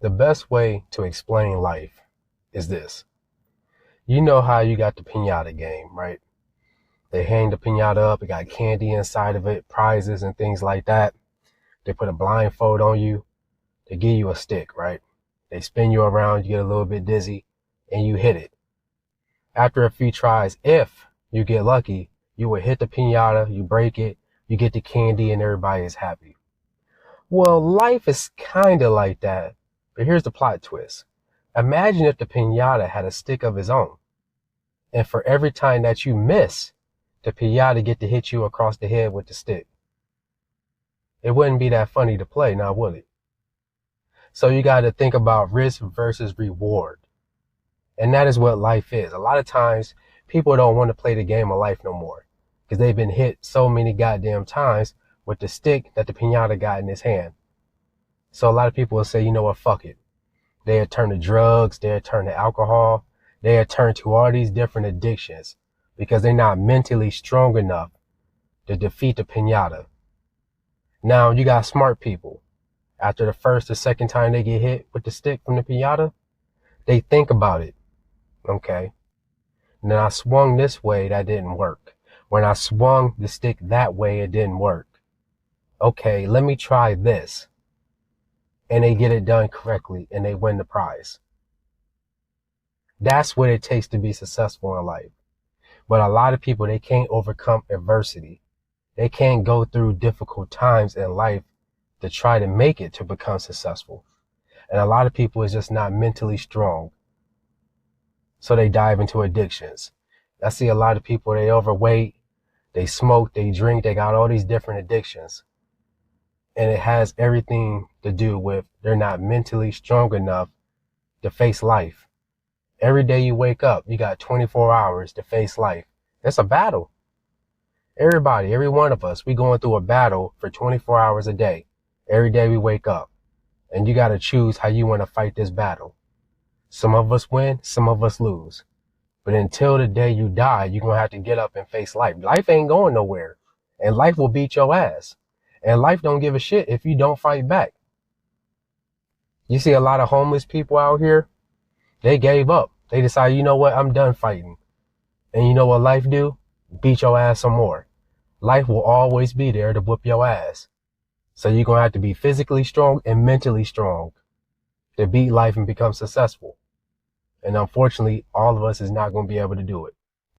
The best way to explain life is this. You know how you got the piñata game, right? They hang the piñata up, it got candy inside of it, prizes and things like that. They put a blindfold on you, they give you a stick, right? They spin you around, you get a little bit dizzy, and you hit it. After a few tries, if you get lucky, you will hit the piñata, you break it, you get the candy, and everybody is happy. Well, life is kind of like that, but here's the plot twist. Imagine if the piñata had a stick of its own, and for every time that you miss, the piñata get to hit you across the head with the stick. It wouldn't be that funny to play, now would it? So you got to think about risk versus reward. And that is what life is. A lot of times people don't want to play the game of life no more because they've been hit so many goddamn times with the stick that the piñata got in his hand. So a lot of people will say, you know what, fuck it. They'll turn to drugs, they'll turn to alcohol, they'll turn to all these different addictions because they're not mentally strong enough to defeat the piñata. Now you got smart people. After the first or second time they get hit with the stick from the piñata, they think about it. Okay. And then I swung this way, that didn't work. When I swung the stick that way, it didn't work. Okay, let me try this. And they get it done correctly and they win the prize. That's what it takes to be successful in life. But a lot of people, they can't overcome adversity. They can't go through difficult times in life to try to make it to become successful. And a lot of people is just not mentally strong. So they dive into addictions. I see a lot of people, they overweight, they smoke, they drink, they got all these different addictions. And it has everything to do with they're not mentally strong enough to face life. Every day you wake up, you got 24 hours to face life. It's a battle. Everybody, every one of us, we going through a battle for 24 hours a day. Every day we wake up. And you got to choose how you want to fight this battle. Some of us win, some of us lose. But until the day you die, you're going to have to get up and face life. Life ain't going nowhere. And life will beat your ass. And life don't give a shit if you don't fight back. You see a lot of homeless people out here. They gave up. They decided, you know what, I'm done fighting. And you know what life do? Beat your ass some more. Life will always be there to whoop your ass. So you're going to have to be physically strong and mentally strong to beat life and become successful. And unfortunately, all of us is not going to be able to do it.